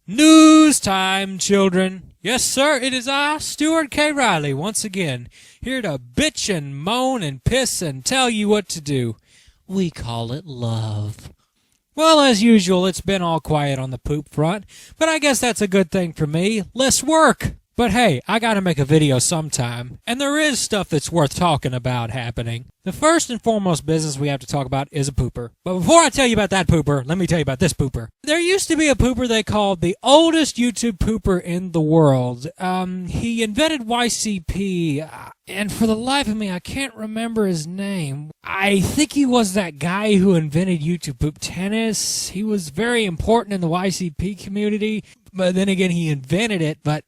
News time, children. Yes, sir, it is I, Stuart K. Riley, once again, here to bitch and moan and piss and tell you what to do. We call it love. Well, as usual, it's been all quiet on the poop front, but I guess that's a good thing for me. Less work. But hey, I gotta make a video sometime, and there is stuff that's worth talking about happening. The first and foremost business we have to talk about is a pooper. But before I tell you about that pooper, let me tell you about this pooper. There used to be a pooper they called the oldest YouTube pooper in the world. He invented YCP, and for the life of me, I can't remember his name. I think he was that guy who invented YouTube Poop Tennis. He was very important in the YCP community, but then again, he invented it, but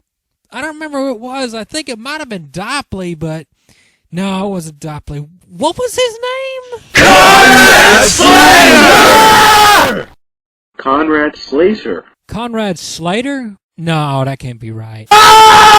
I don't remember who it was. I think it might have been Dopley, but no, it wasn't Dopley. What was his name? Conrad Slater! Conrad Slater. Conrad Slater? No, that can't be right.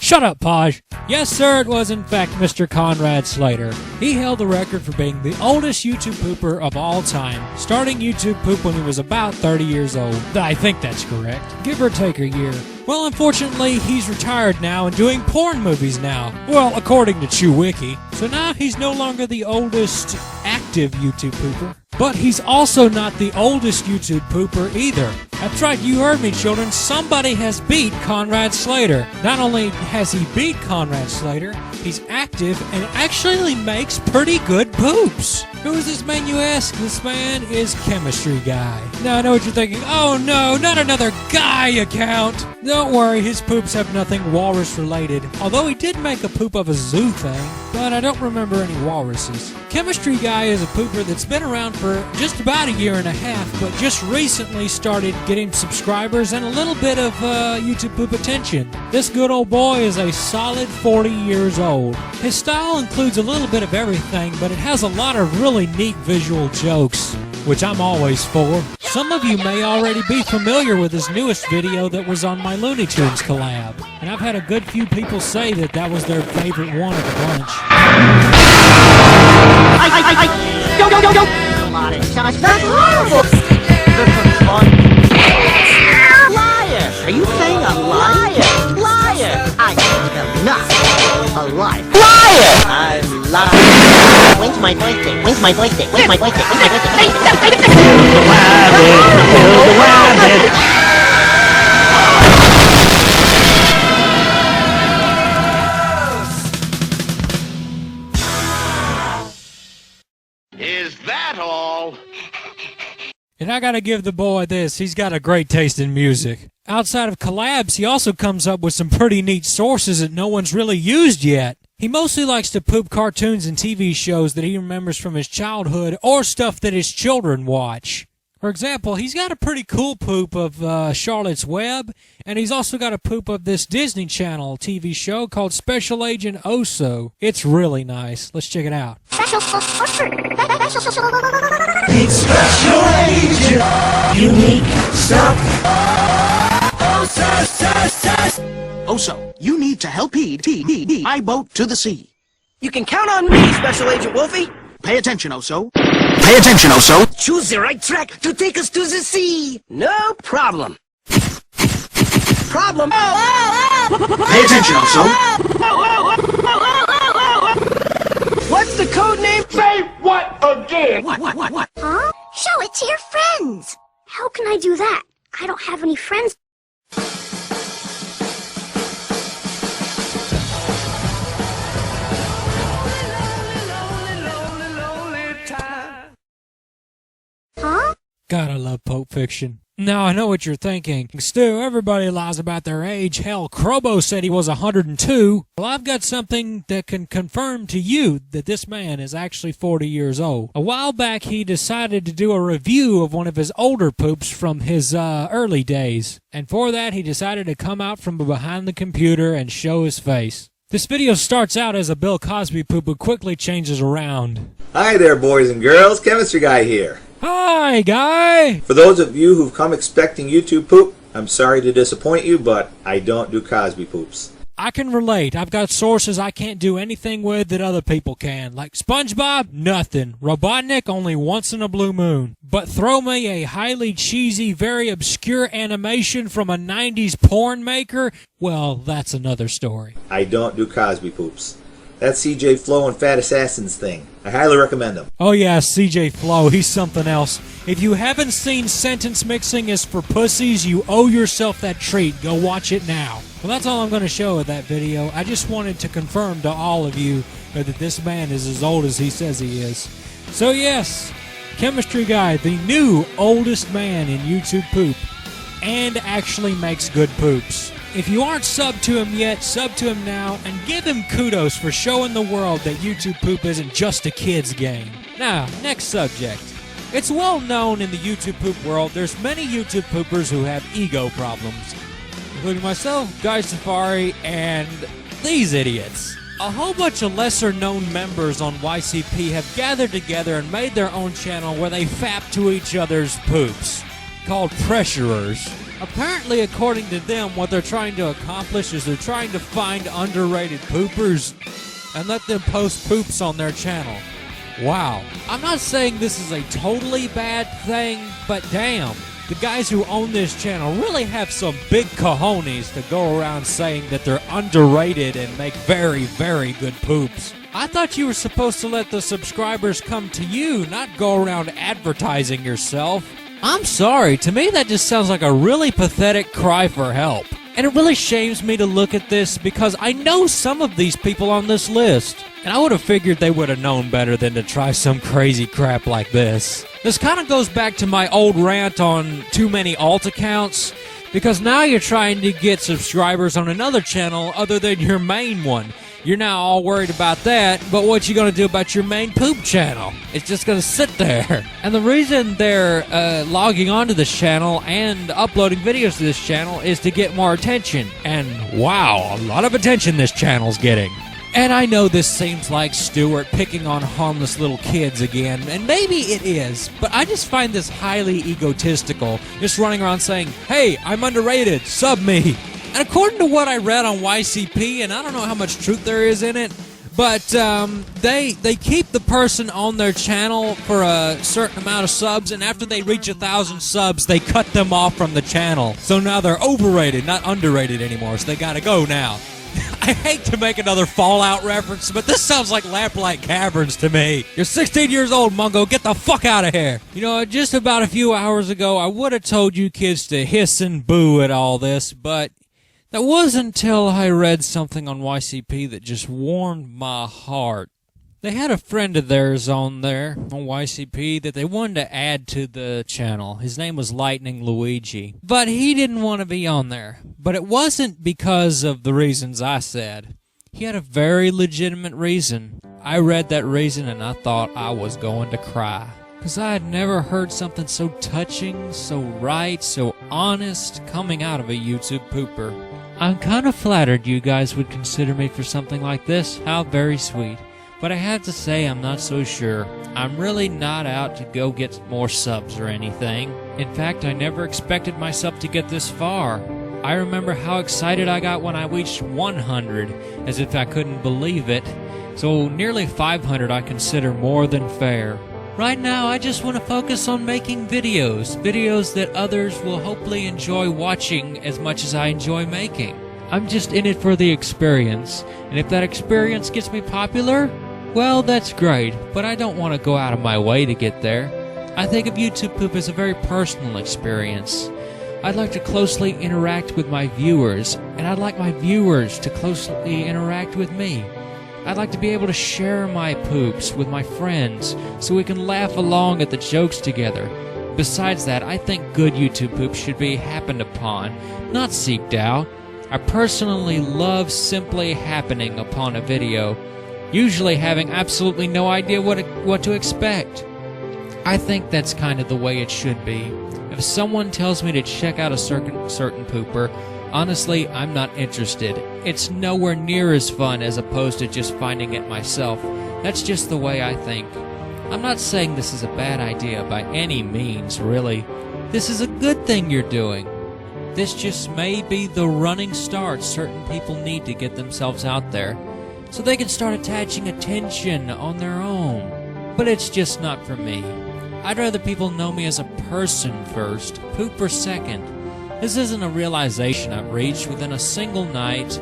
Shut up, Paj. Yes, sir, it was in fact Mr. Conrad Slater. He held the record for being the oldest YouTube pooper of all time, starting YouTube poop when he was about 30 years old. I think that's correct, give or take a year. Well, unfortunately, he's retired now and doing porn movies now. Well, according to ChewWiki. So now he's no longer the oldest active YouTube pooper. But he's also not the oldest YouTube pooper either. That's right, you heard me, children. Somebody has beat Conrad Slater. Not only has he beat Conrad Slater, he's active and actually makes pretty good poops. Who is this man, you ask? This man is Chemistry Guy. Now I know what you're thinking. Oh no, not another guy account. Don't worry, his poops have nothing walrus related. Although he did make a poop of a zoo thing, but I don't remember any walruses. Chemistry Guy is a pooper that's been around for just about a year and a half, but just recently started getting subscribers and a little bit of YouTube poop attention. This good old boy is a solid 40 years old. His style includes a little bit of everything, but it has a lot of really neat visual jokes, which I'm always for. Some of you may already be familiar with his newest video that was on my Looney Tunes collab, and I've had a good few people say that that was their favorite one of the bunch. Go! Come on, Josh, that's horrible! This is fun. Liar! Are you saying a liar? Liar! I am not a liar. Liar! I'm lying. When's my birthday? When's my birthday? When's my birthday? When's my birthday? The rabbit! Is that all? And I gotta give the boy this, he's got a great taste in music. Outside of collabs, he also comes up with some pretty neat sources that no one's really used yet. He mostly likes to poop cartoons and TV shows that he remembers from his childhood or stuff that his children watch. For example, he's got a pretty cool poop of Charlotte's Web, and he's also got a poop of this Disney Channel TV show called Special Agent Oso. It's really nice. Let's check it out. It's Special Agent, unique stuff. Oso, you need to help I boat to the sea. You can count on me, Special Agent Wolfie. Pay attention, Oso. Pay attention, Oso. Choose the right track to take us to the sea. No problem. Problem. Pay attention, Oso. What's the code name? Say what again? What? Huh? Show it to your friends. How can I do that? I don't have any friends. Huh? Gotta love Pope Fiction. Now, I know what you're thinking. Stu, everybody lies about their age. Hell, Crobo said he was 102. Well, I've got something that can confirm to you that this man is actually 40 years old. A while back, he decided to do a review of one of his older poops from his early days. And for that, he decided to come out from behind the computer and show his face. This video starts out as a Bill Cosby poop, but quickly changes around. Hi there, boys and girls. Chemistry Guy here. Hi, Guy! For those of you who've come expecting YouTube poop, I'm sorry to disappoint you, but I don't do Cosby poops. I can relate. I've got sources I can't do anything with that other people can. Like SpongeBob, nothing. Robotnik, only once in a blue moon. But throw me a highly cheesy, very obscure animation from a 90s porn maker, well, that's another story. I don't do Cosby poops. That's CJ Flow and Fat Assassin's thing. I highly recommend them. Oh yeah, CJ Flow, he's something else. If you haven't seen Sentence Mixing is for Pussies, you owe yourself that treat. Go watch it now. Well, that's all I'm going to show with that video. I just wanted to confirm to all of you that this man is as old as he says he is. So yes, Chemistry Guy, the new oldest man in YouTube poop, and actually makes good poops. If you aren't subbed to him yet, sub to him now, and give him kudos for showing the world that YouTube poop isn't just a kid's game. Now, next subject. It's well known in the YouTube poop world there's many YouTube poopers who have ego problems, including myself, Guy Safari, and these idiots. A whole bunch of lesser-known members on YCP have gathered together and made their own channel where they fap to each other's poops, called Pressurers. Apparently, according to them, what they're trying to accomplish is they're trying to find underrated poopers and let them post poops on their channel. Wow. I'm not saying this is a totally bad thing, but damn. The guys who own this channel really have some big cojones to go around saying that they're underrated and make very, very good poops. I thought you were supposed to let the subscribers come to you, not go around advertising yourself. I'm sorry, to me that just sounds like a really pathetic cry for help. And it really shames me to look at this because I know some of these people on this list. And I would have figured they would have known better than to try some crazy crap like this. This kind of goes back to my old rant on too many alt accounts, because now you're trying to get subscribers on another channel other than your main one. You're now all worried about that, but what you gonna do about your main poop channel? It's just gonna sit there. And the reason they're logging onto this channel and uploading videos to this channel is to get more attention. And wow, a lot of attention this channel's getting. And I know this seems like Stuart picking on harmless little kids again, and maybe it is, but I just find this highly egotistical, just running around saying, hey, I'm underrated, sub me. And according to what I read on YCP, and I don't know how much truth there is in it, but they keep the person on their channel for a certain amount of subs, and after they reach 1,000 subs, they cut them off from the channel. So now they're overrated, not underrated anymore, so they gotta go now. I hate to make another Fallout reference, but this sounds like Lamplight Caverns to me. You're 16 years old, Mungo. Get the fuck out of here. You know, just about a few hours ago, I would have told you kids to hiss and boo at all this, but that wasn't until I read something on YCP that just warmed my heart. They had a friend of theirs on there, on YCP, that they wanted to add to the channel. His name was Lightning Luigi. But he didn't want to be on there. But it wasn't because of the reasons I said. He had a very legitimate reason. I read that reason and I thought I was going to cry. Because I had never heard something so touching, so right, so honest coming out of a YouTube pooper. I'm kind of flattered you guys would consider me for something like this. How very sweet. But I have to say I'm not so sure. I'm really not out to go get more subs or anything. In fact, I never expected myself to get this far. I remember how excited I got when I reached 100, as if I couldn't believe it. So nearly 500 I consider more than fair. Right now, I just want to focus on making videos that others will hopefully enjoy watching as much as I enjoy making. I'm just in it for the experience, and if that experience gets me popular, well, that's great, but I don't want to go out of my way to get there. I think of YouTube poop as a very personal experience. I'd like to closely interact with my viewers, and I'd like my viewers to closely interact with me. I'd like to be able to share my poops with my friends so we can laugh along at the jokes together. Besides that, I think good YouTube poop should be happened upon, not seeked out. I personally love simply happening upon a video, usually having absolutely no idea what to expect. I think that's kind of the way it should be. If someone tells me to check out a certain pooper, honestly, I'm not interested. It's nowhere near as fun as opposed to just finding it myself. That's just the way I think. I'm not saying this is a bad idea by any means, really. This is a good thing you're doing. This just may be the running start certain people need to get themselves out there, so they can start attaching attention on their own. But it's just not for me. I'd rather people know me as a person first, pooper second. This isn't a realization I've reached within a single night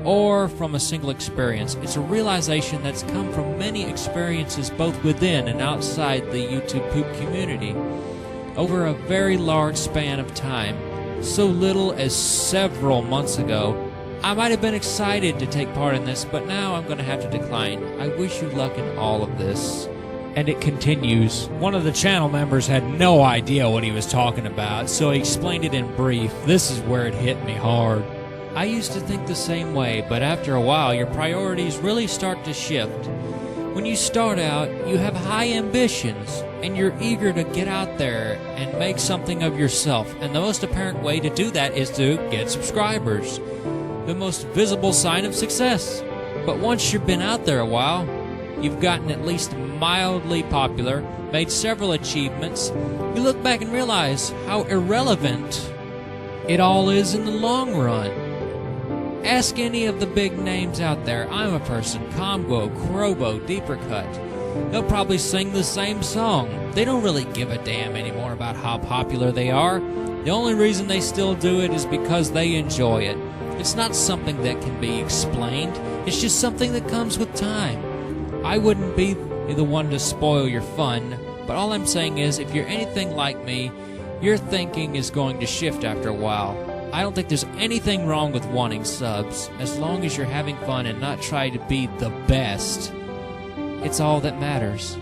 or from a single experience. It's a realization that's come from many experiences both within and outside the YouTube poop community over a very large span of time. So little as several months ago, I might have been excited to take part in this, but now I'm going to have to decline. I wish you luck in all of this. And it continues. One of the channel members had no idea what he was talking about, so he explained it in brief. This is where it hit me hard. I used to think the same way, but after a while, your priorities really start to shift. When you start out, you have high ambitions, and you're eager to get out there and make something of yourself. And the most apparent way to do that is to get subscribers. The most visible sign of success. But once you've been out there a while, you've gotten at least mildly popular, made several achievements, you look back and realize how irrelevant it all is in the long run. Ask any of the big names out there. I'm a Person, Combo, Krobo, Deeper Cut. They'll probably sing the same song. They don't really give a damn anymore about how popular they are. The only reason they still do it is because they enjoy it. It's not something that can be explained. It's just something that comes with time. I wouldn't be the one to spoil your fun, but all I'm saying is if you're anything like me, your thinking is going to shift after a while. I don't think there's anything wrong with wanting subs, as long as you're having fun and not trying to be the best. It's all that matters.